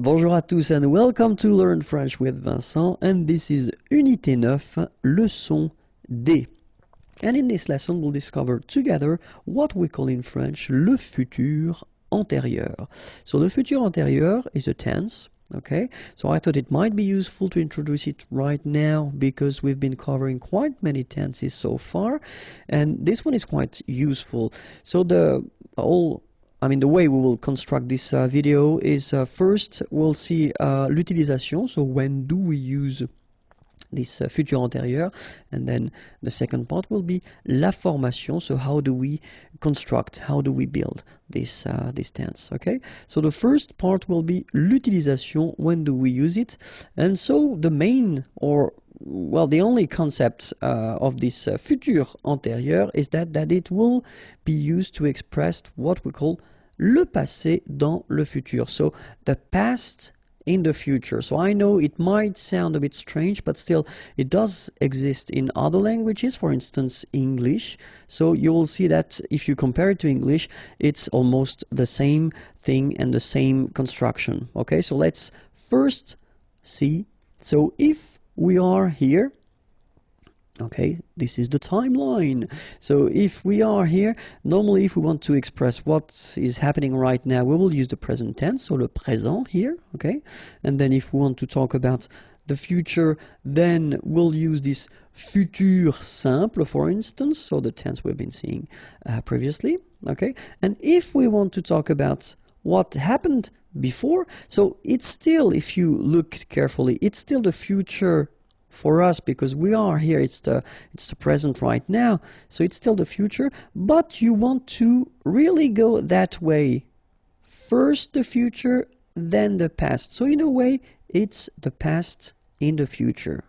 Bonjour à tous and welcome to Learn French with Vincent, and this is Unité 9, leçon D. And in this lesson we'll discover together what we call in French le futur antérieur. So le futur antérieur is a tense, okay? So I thought it might be useful to introduce it right now because we've been covering quite many tenses so far, and this one is quite useful. So the way we will construct this video is first we'll see l'utilisation, so when do we use this futur antérieur, and then the second part will be la formation, so how do we construct, how do we build this tense, okay? So the first part will be l'utilisation, when do we use it, and so the main the only concept of this futur antérieur is that it will be used to express what we call le passé dans le futur, so the past in the future. So I know it might sound a bit strange, but still it does exist in other languages, for instance English. So you will see that if you compare it to English, it's almost the same thing and the same construction. Okay, so let's first see. So if we are here, okay, this is the timeline. So if we are here, normally if we want to express what is happening right now, we will use the present tense, so le présent here, okay? And then if we want to talk about the future, then we'll use this futur simple, for instance, so the tense we've been seeing previously, okay? And if we want to talk about what happened before, so it's still, if you look carefully, it's still the future for us because we are here, it's the present right now, so it's still the future, but you want to really go that way. First the future, then the past. So in a way, it's the past in the future.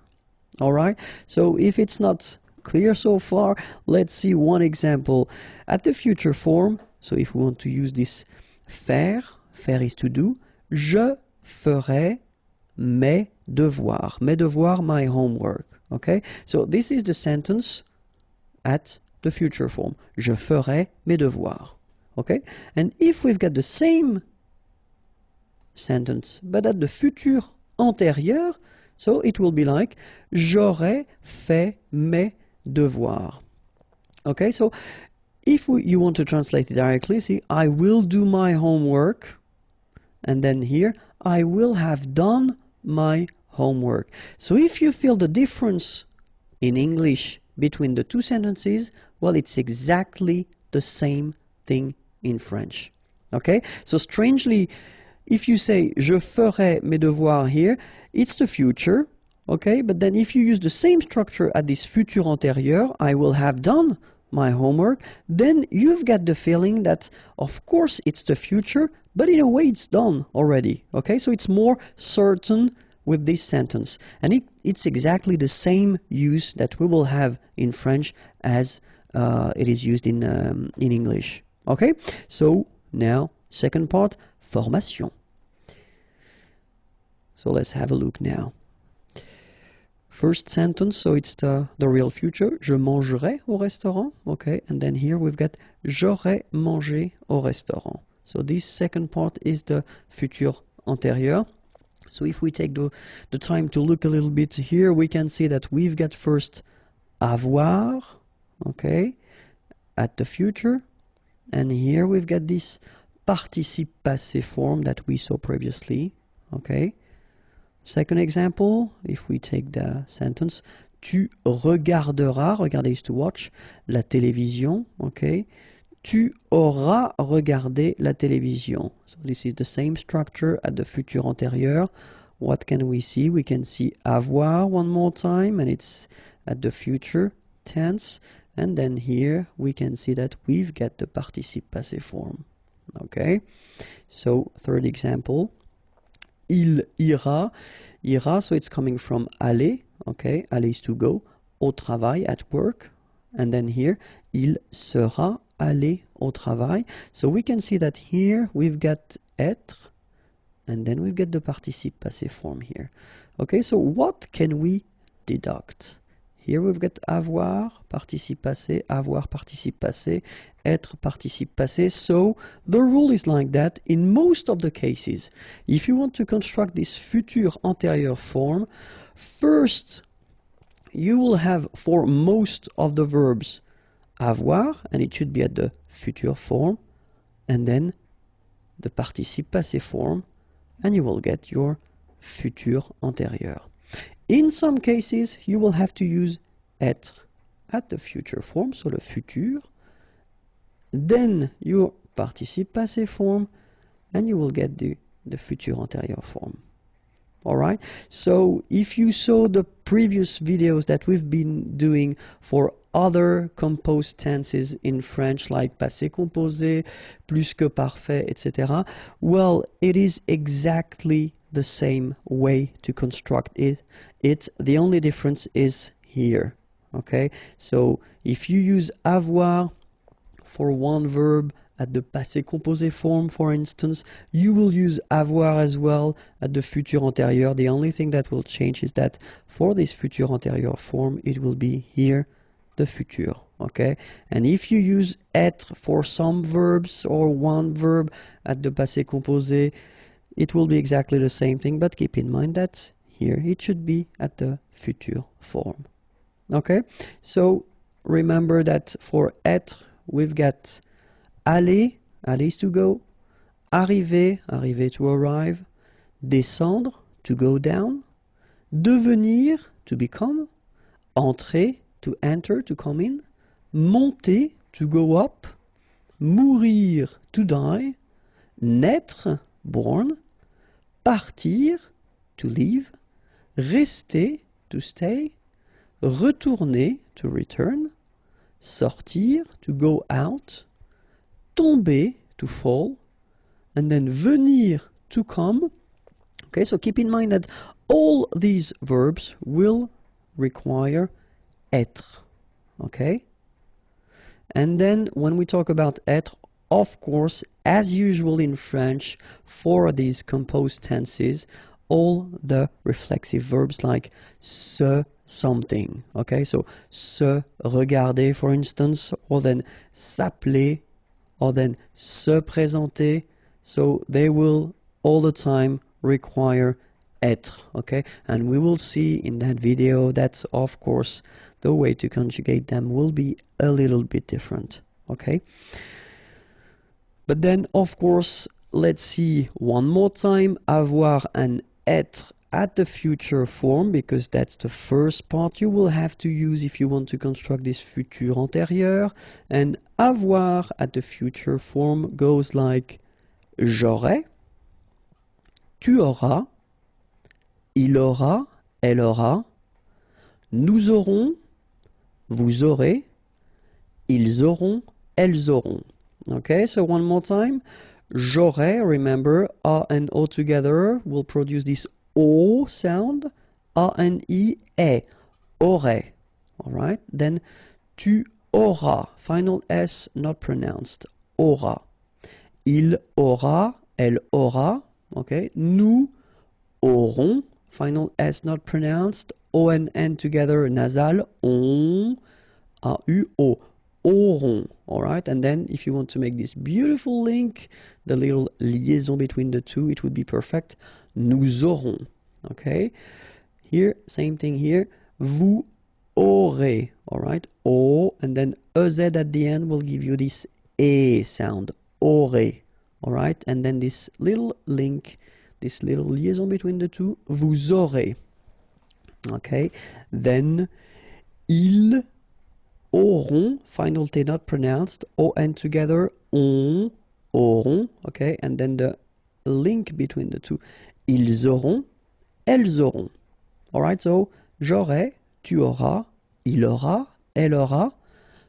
All right? So if it's not clear so far, let's see one example. At the future form, so if we want to use this faire is to do, je ferai mes devoirs, my homework, okay? So this is the sentence at the future form. Je ferai mes devoirs, okay? And if we've got the same sentence, but at the futur antérieur, so it will be like j'aurais fait mes devoirs, okay? So if you want to translate it directly, see, I will do my homework, and then here, I will have done my homework. So if you feel the difference in English between the two sentences, well, it's exactly the same thing in French. Okay? So strangely, if you say je ferai mes devoirs here, it's the future. Okay? But then if you use the same structure at this futur antérieur, I will have done my homework, then you've got the feeling that of course it's the future, but in a way it's done already. Okay, so it's more certain with this sentence, and it's exactly the same use that we will have in French as it is used in English. Okay, so now second part, formation. So let's have a look now. First sentence, so it's the real future. Je mangerai au restaurant. Okay, and then here we've got j'aurais mangé au restaurant. So this second part is the futur antérieur. So if we take the time to look a little bit here, we can see that we've got first avoir, okay, at the future. And here we've got this participe passé form that we saw previously, okay. Second example, if we take the sentence, tu regarderas, regarder is to watch, la télévision, okay. Tu auras regardé la télévision. So this is the same structure at the futur antérieur. What can we see? We can see avoir one more time, and it's at the future tense. And then here we can see that we've got the participe passé form. Okay, so third example. Il ira, so it's coming from aller, okay, aller is to go, au travail, at work, and then here, il sera aller au travail. So we can see that here we've got être, and then we've got the participe passé form here. Okay, so what can we deduct Here we've got avoir, participe passé, avoir, participe passé, être, participe passé. So the rule is like that in most of the cases. If you want to construct this futur antérieur form, first you will have for most of the verbs avoir, and it should be at the futur form, and then the participe passé form, and you will get your futur antérieur. In some cases, you will have to use être at the future form, so le futur, then your participe passé form, and you will get the futur antérieur form. Alright, so if you saw the previous videos that we've been doing for other composed tenses in French, like passé composé, plus que parfait, etc., well, it is exactly the same way to construct it. The only difference is here. Okay, so if you use avoir for one verb at the passé composé form, for instance, you will use avoir as well at the futur antérieur. The only thing that will change is that for this futur antérieur form, it will be here the futur. Okay, and if you use être for some verbs or one verb at the passé composé, it will be exactly the same thing, but keep in mind that here it should be at the futur form. Okay, so remember that for être, we've got aller, aller is to go, arriver, arriver to arrive, descendre, to go down, devenir, to become, entrer, to enter, to come in, monter, to go up, mourir, to die, naître, born, partir, to leave, rester, to stay, retourner, to return, sortir, to go out, tomber, to fall, and then venir, to come. Okay, so keep in mind that all these verbs will require être. Okay? And then when we talk about être, of course, as usual in French, for these composed tenses, all the reflexive verbs like se, something. Okay, so se regarder, for instance, or then s'appeler, or then se présenter. So they will all the time require être. Okay, and we will see in that video that, of course, the way to conjugate them will be a little bit different. Okay. But then, of course, let's see one more time avoir and être at the future form, because that's the first part you will have to use if you want to construct this futur antérieur. And avoir at the future form goes like j'aurai, tu auras, il aura, elle aura, nous aurons, vous aurez, ils auront, elles auront. Okay, so one more time. J'aurai, remember, A and O together will produce this O sound. A and E, E. Aurait. Alright, then tu auras. Final S not pronounced. Aura. Il aura, elle aura. Okay, nous aurons. Final S not pronounced. O and N together, nasal. On. A-U-O. Auront. Alright, and then if you want to make this beautiful link, the little liaison between the two, it would be perfect. Nous aurons. Okay, here, same thing here. Vous aurez. Alright, O, and then EZ at the end will give you this E sound. Aurez. Alright, and then this little link, this little liaison between the two. Vous aurez. Okay, then ils auront, final T not pronounced, O-N together, on, auront, okay, and then the link between the two, ils auront, elles auront. Alright, so, j'aurai, tu auras, il aura, elle aura,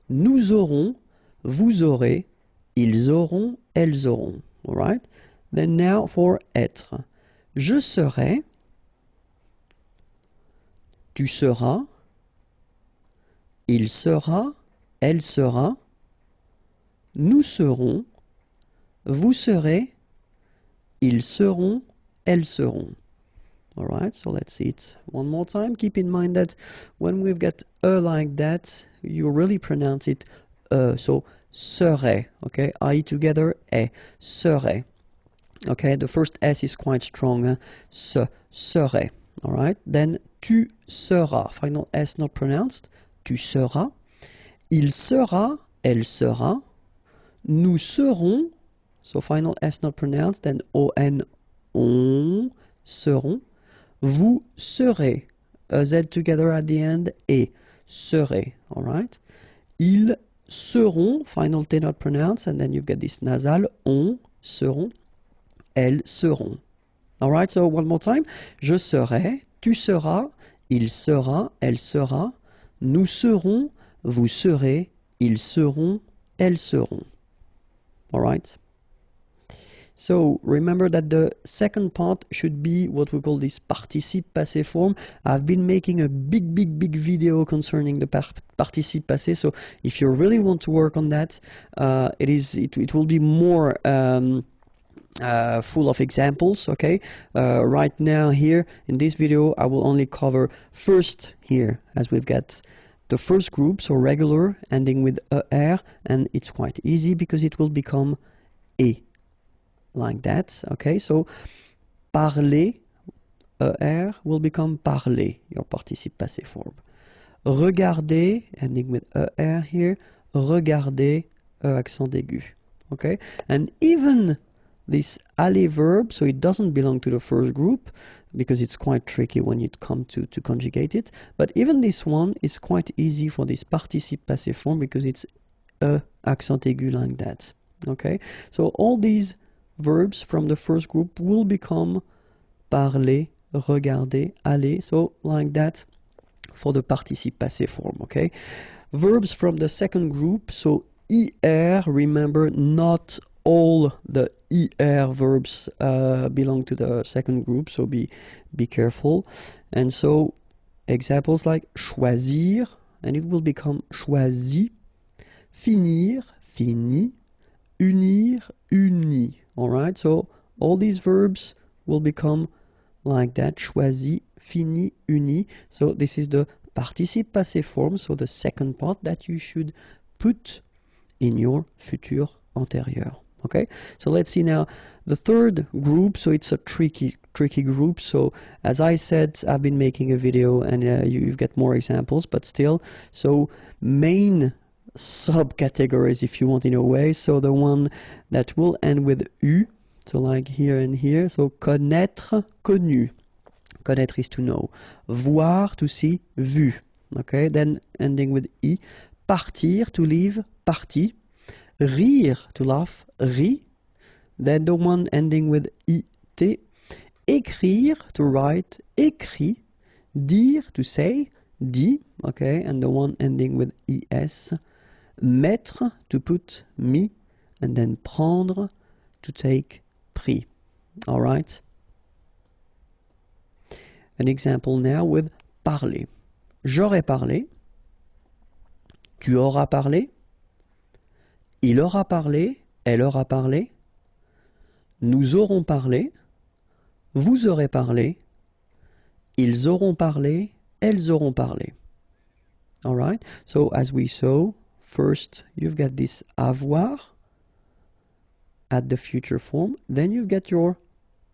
nous aurons, vous aurez, ils auront, elles auront. Alright, then now for être. Je serai, tu seras, il sera, elle sera, nous serons, vous serez, ils seront, elles seront. All right, so let's see it one more time. Keep in mind that when we've got like that, you really pronounce it so serait, okay? I together, serait. Okay, the first S is quite strong, serait. All right, then tu seras, final S not pronounced, tu seras. Il sera, elle sera. Nous serons, so final S not pronounced, then on, on, seront. Vous serez, Z together at the end, et serez, all right? Ils seront, final T not pronounced, and then you've got this nasal, on, seront, elles seront. All right, so one more time. Je serai, tu seras, il sera, elle sera, nous serons, vous serez, ils seront, elles seront. All right? So remember that the second part should be what we call this participe passé form. I've been making a big video concerning the participe passé. So if you really want to work on that, it will be more full of examples, okay? Right now here in this video I will only cover first here, as we've got the first group, so regular ending with er, and it's quite easy because it will become e, like that, okay? So parler, er will become parler, your participe passé form. Regarder, ending with er here, regarder, accent aigu, okay? And even this aller verb, so it doesn't belong to the first group because it's quite tricky when you come to conjugate it. But even this one is quite easy for this participe passé form because it's accent aigu like that. Okay, so all these verbs from the first group will become parler, regarder, aller. So like that for the participe passé form. Okay, verbs from the second group. So er, remember, not all the er verbs belong to the second group, so be careful. And so examples like choisir, and it will become choisi, finir, fini, unir, uni. All right, so all these verbs will become like that, choisi, fini, uni. So this is the participe passé form, so the second part that you should put in your futur antérieur. Okay, so let's see now the third group. So it's a tricky group. So as I said, I've been making a video and you've got more examples, but still, so main subcategories, if you want, in a way. So the one that will end with U, so like here and here. So connaître, connu. Connaître is to know. Voir, to see, vu. Okay, then ending with I. Partir, to leave, parti. Rire, to laugh, ri. Then the one ending with it. Écrire, to write, écrit. Dire, to say, dit. Okay, and the one ending with es. Mettre, to put, mis. And then prendre, to take, pris. All right. An example now with parler. J'aurais parlé. Tu auras parlé. Il aura parlé, elle aura parlé, nous aurons parlé, vous aurez parlé, ils auront parlé, elles auront parlé. All right, so as we saw, first you've got this avoir at the future form, then you've got your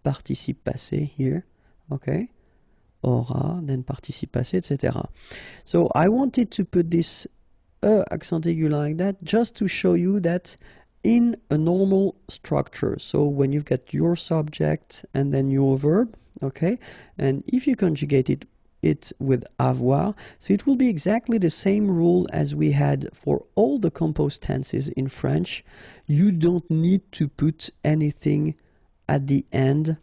participe passé here, okay, aura, then participe passé, etc. So I wanted to put this accent aigu like that just to show you that in a normal structure, so when you've got your subject and then your verb, okay, and if you conjugate it with avoir, so it will be exactly the same rule as we had for all the composed tenses in French. You don't need to put anything at the end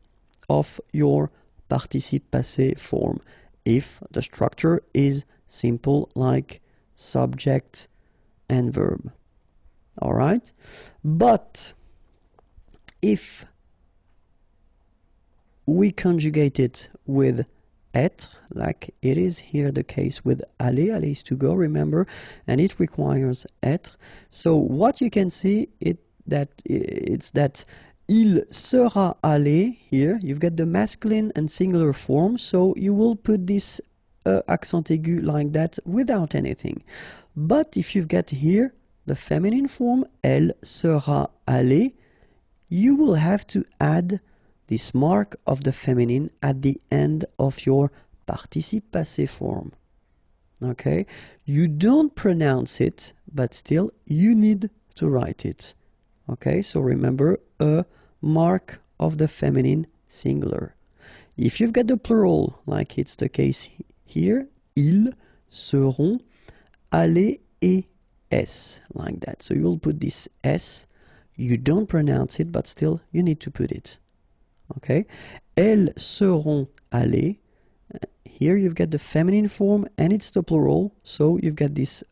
of your participe passé form if the structure is simple like subject and verb. All right, but if we conjugate it with être, like it is here the case with aller is to go, remember, and it requires être. So what you can see it's that Il sera allé. Here, you've got the masculine and singular form, so you will put this accent aigu like that without anything. But if you've got here the feminine form, elle sera allée, you will have to add this mark of the feminine at the end of your participe passé form. Okay? You don't pronounce it, but still you need to write it. Okay? So remember a mark of the feminine singular. If you've got the plural, like it's the case here, ils seront allés et s, like that. So you'll put this s. You don't pronounce it, but still you need to put it. Okay? Elles seront allées. Here you've got the feminine form and it's the plural. So you've got this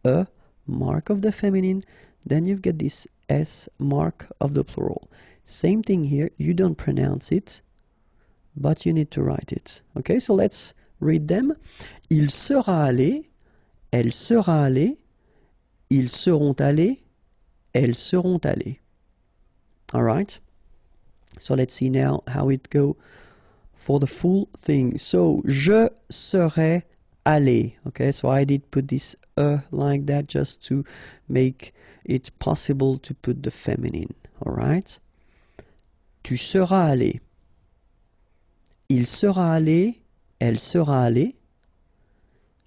a mark of the feminine. Then you've got this s mark of the plural. Same thing here. You don't pronounce it, but you need to write it. Okay? So let's read them. Il sera allé. Elle sera allée. Ils seront allés. Elles seront allées. All right? So let's see now how it go for the full thing. So, je serai allé. Okay, so I did put this like that just to make it possible to put the feminine. All right? Tu seras allé. Il sera allé. Elle sera allée.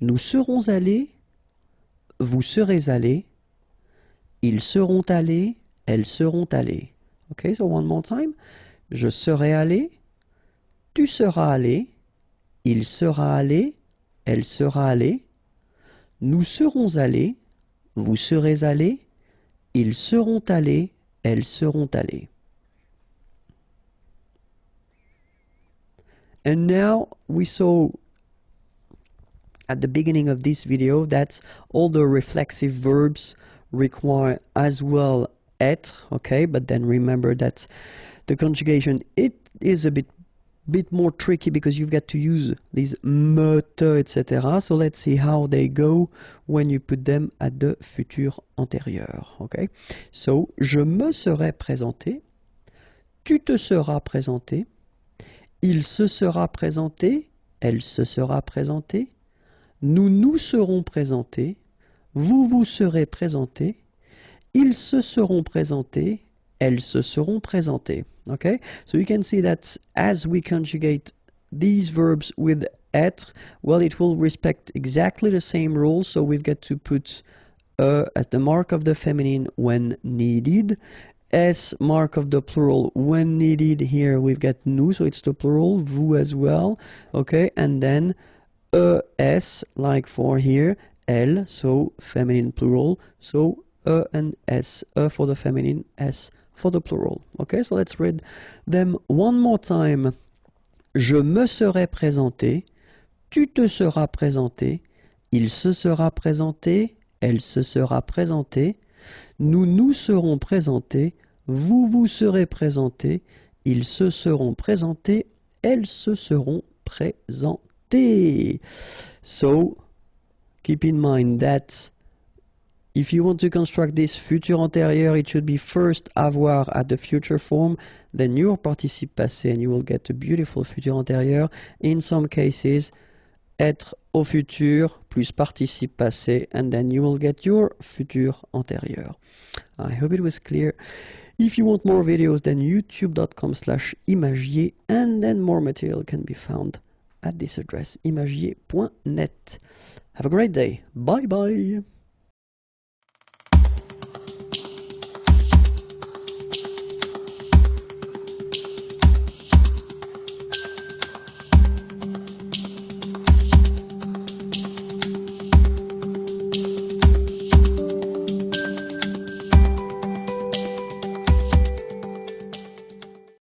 Nous serons allés. Vous serez allés. Ils seront allés. Elles seront allées. Okay, so one more time. Je serai allé. Tu seras allé. Il sera allé. Elle sera allée. Nous serons allés. Vous serez allés. Ils seront allés. Elles seront allées. And now we saw at the beginning of this video that all the reflexive verbs require as well être, okay? But then remember that the conjugation, it is a bit more tricky because you've got to use these me, te, etc. So let's see how they go when you put them at the futur antérieur, okay? So, je me serai présenté, tu te seras présenté, il se sera présenté, elle se sera présentée, nous nous serons présentés, vous vous serez présentés, ils se seront présentés, elles se seront présentées. Okay? So you can see that as we conjugate these verbs with être, well, it will respect exactly the same rules. So we've got to put as the mark of the feminine when needed, S mark of the plural when needed. Here we've got nous, so it's the plural, vous as well. Okay, and then S like for here, elle, so feminine plural, so and S, for the feminine, S for the plural. Okay, so let's read them one more time. Je me serai présenté, tu te seras présenté, il se sera présenté, elle se sera présentée, nous nous serons présentés, vous vous serez présentés, ils se seront présentés, elles se seront présentées. So, keep in mind that if you want to construct this futur antérieur, it should be first avoir at the future form, then your participe passé, and you will get a beautiful futur antérieur. In some cases, être au futur plus participe passé, and then you will get your futur antérieur. I hope it was clear. If you want more videos, then youtube.com/imagier, and then more material can be found at this address, imagier.net. Have a great day. Bye bye.